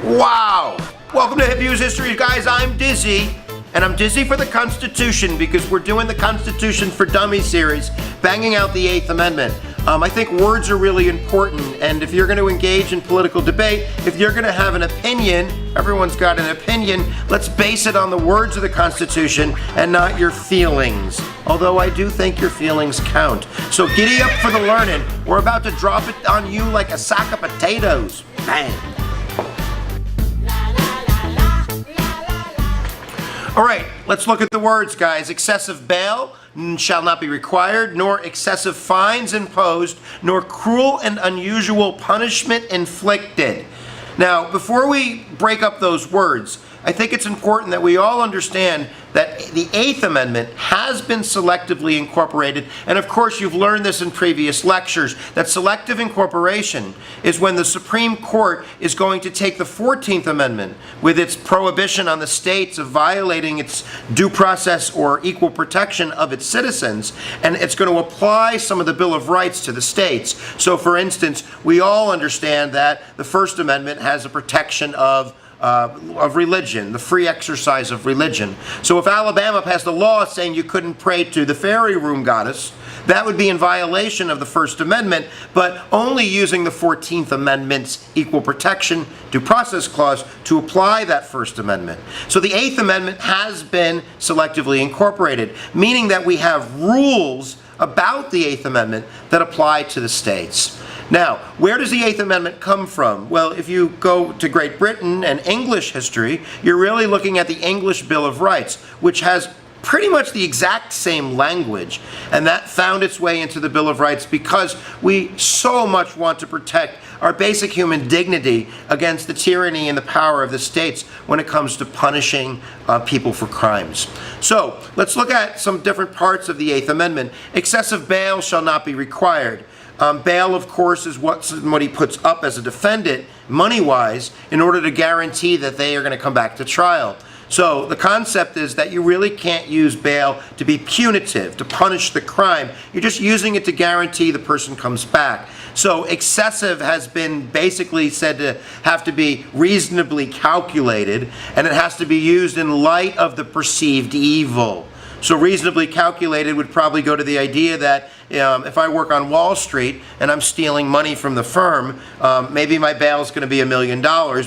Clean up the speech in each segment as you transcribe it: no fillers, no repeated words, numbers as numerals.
Wow! Welcome to Hip Views History, guys. I'm Dizzy, and I'm dizzy for the Constitution because we're doing the Constitution for Dummies series, banging out the 8th Amendment. I think words are really important, and if you're going to engage in political debate, if you're going to have an opinion, everyone's got an opinion, let's base it on the words of the Constitution and not your feelings. Although I do think your feelings count. So giddy up for the learning. We're about to drop it on you like a sack of potatoes. Bang! All right, let's look at the words, guys. Excessive bail shall not be required, nor excessive fines imposed, nor cruel and unusual punishment inflicted. Now, before we break up those words, I think it's important that we all understand that the 8th Amendment has been selectively incorporated, and of course you've learned this in previous lectures, that selective incorporation is when the Supreme Court is going to take the 14th Amendment with its prohibition on the states of violating its due process or equal protection of its citizens, and it's going to apply some of the Bill of Rights to the states. So for instance, we all understand that the First Amendment has a protection of religion, the free exercise of religion. So if Alabama passed a law saying you couldn't pray to the fairy room goddess, that would be in violation of the First Amendment, but only using the 14th Amendment's equal protection due process clause to apply that First Amendment. So the 8th Amendment has been selectively incorporated, meaning that we have rules about the 8th Amendment that apply to the states. Now, where does the 8th Amendment come from? Well, if you go to Great Britain and English history, you're really looking at the English Bill of Rights, which has pretty much the exact same language, and that found its way into the Bill of Rights because we so much want to protect our basic human dignity against the tyranny and the power of the states when it comes to punishing people for crimes. So, let's look at some different parts of the 8th Amendment. Excessive bail shall not be required. Bail, of course, is what somebody puts up as a defendant, money-wise, in order to guarantee that they are going to come back to trial. So the concept is that you really can't use bail to be punitive, to punish the crime. You're just using it to guarantee the person comes back. So excessive has been basically said to have to be reasonably calculated, and it has to be used in light of the perceived evil. So reasonably calculated would probably go to the idea that if I work on Wall Street and I'm stealing money from the firm, maybe my bail is going to be $1 million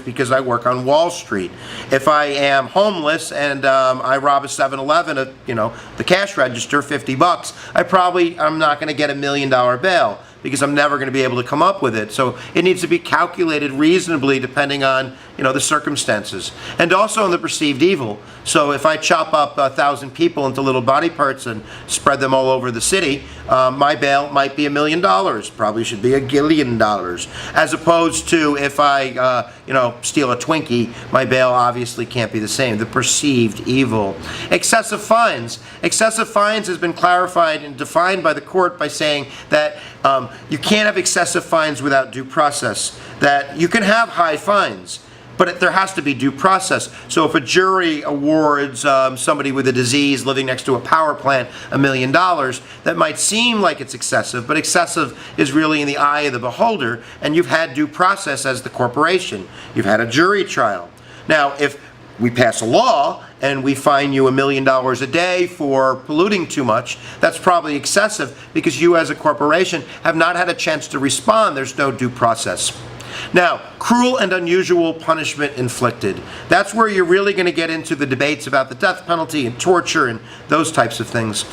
because I work on Wall Street. If I am homeless and I rob a 7-Eleven, the cash register, $50, I'm not going to get $1 million bail because I'm never going to be able to come up with it. So it needs to be calculated reasonably depending on the circumstances. And also on the perceived evil. So if I chop up 1,000 people into little body parts and spread them all over the city, my bail might be $1 million, probably should be $1 gillion. As opposed to if I, steal a Twinkie, my bail obviously can't be the same. The perceived evil. Excessive fines. Excessive fines has been clarified and defined by the court by saying that you can't have excessive fines without due process. That you can have high fines, but there has to be due process. So if a jury awards somebody with a disease living next to a power plant $1 million, that might seem like it's excessive, but excessive is really in the eye of the beholder, and you've had due process as the corporation. You've had a jury trial. Now, if we pass a law and we fine you $1 million a day for polluting too much, that's probably excessive because you as a corporation have not had a chance to respond. There's no due process. Now, cruel and unusual punishment inflicted. That's where you're really going to get into the debates about the death penalty and torture and those types of things.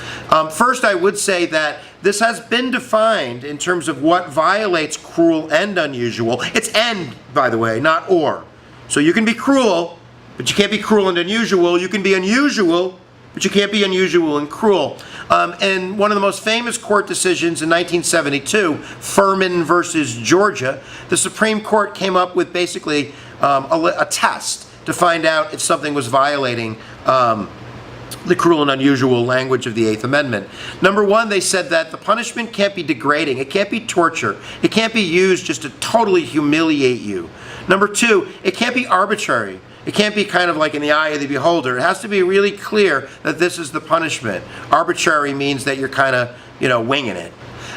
First, I would say that this has been defined in terms of what violates cruel and unusual. It's and, by the way, not or. So you can be cruel, but you can't be cruel and unusual. You can be unusual, but you can't be unusual and cruel. And one of the most famous court decisions in 1972, Furman versus Georgia, the Supreme Court came up with basically a test to find out if something was violating the cruel and unusual language of the 8th Amendment. Number one, they said that the punishment can't be degrading. It can't be torture. It can't be used just to totally humiliate you. Number two, it can't be arbitrary. It can't be kind of like in the eye of the beholder. It has to be really clear that this is the punishment. Arbitrary means that you're kind of, winging it.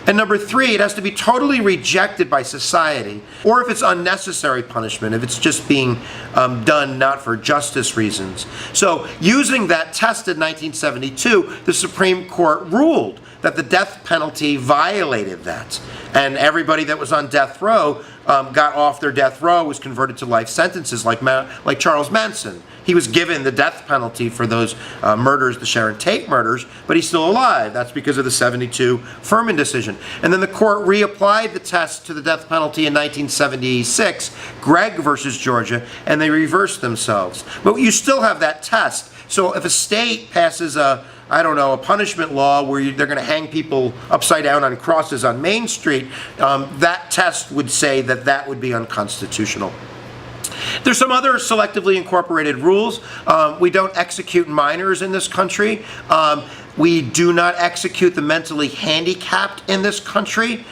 And number 3, it has to be totally rejected by society, or if it's unnecessary punishment, if it's just being done not for justice reasons. So using that test in 1972, the Supreme Court ruled that the death penalty violated that. And everybody that was on death row got off their death row, was converted to life sentences, like Charles Manson. He was given the death penalty for those murders, the Sharon Tate murders, but he's still alive. That's because of the 72 Furman decision. And then the court reapplied the test to the death penalty in 1976, Gregg versus Georgia, and they reversed themselves. But you still have that test. So if a state passes a punishment law where they're going to hang people upside down on crosses on Main Street, that test would say that that would be unconstitutional. There's some other selectively incorporated rules. We don't execute minors in this country. We do not execute the mentally handicapped in this country.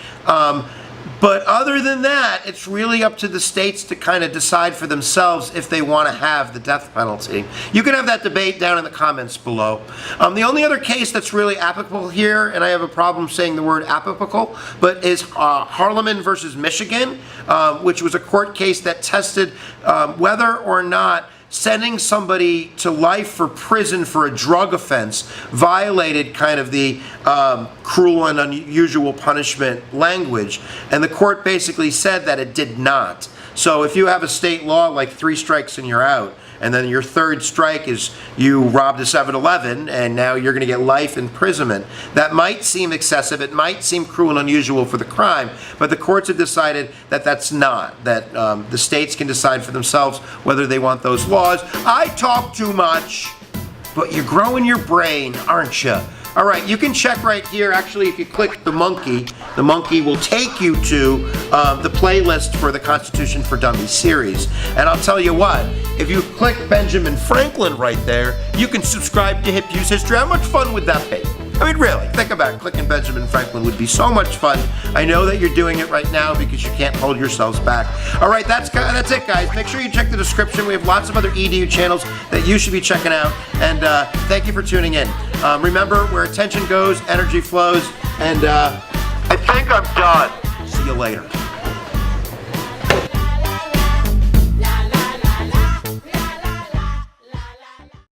But other than that, it's really up to the states to kind of decide for themselves if they want to have the death penalty. You can have that debate down in the comments below. The only other case that's really applicable here, and I have a problem saying the word applicable, but is Harleman versus Michigan, which was a court case that tested whether or not sending somebody to life for prison for a drug offense violated kind of the cruel and unusual punishment language. And the court basically said that it did not. So if you have a state law like 3 strikes and you're out, and then your 3rd strike is you robbed a 7-Eleven and now you're going to get life imprisonment, that might seem excessive, it might seem cruel and unusual for the crime, but the courts have decided that that's not, that the states can decide for themselves whether they want those laws. I talk too much, but you're growing your brain, aren't you? All right, you can check right here. Actually, if you click the monkey will take you to the playlist for the Constitution for Dummies series. And I'll tell you what, if you click Benjamin Franklin right there, you can subscribe to Hip Use History. How much fun would that be? I mean, really, think about it. Clicking Benjamin Franklin would be so much fun. I know that you're doing it right now because you can't hold yourselves back. All right, that's it, guys. Make sure you check the description. We have lots of other EDU channels that you should be checking out. And thank you for tuning in. Remember, where attention goes, energy flows. And I think I'm done. See you later.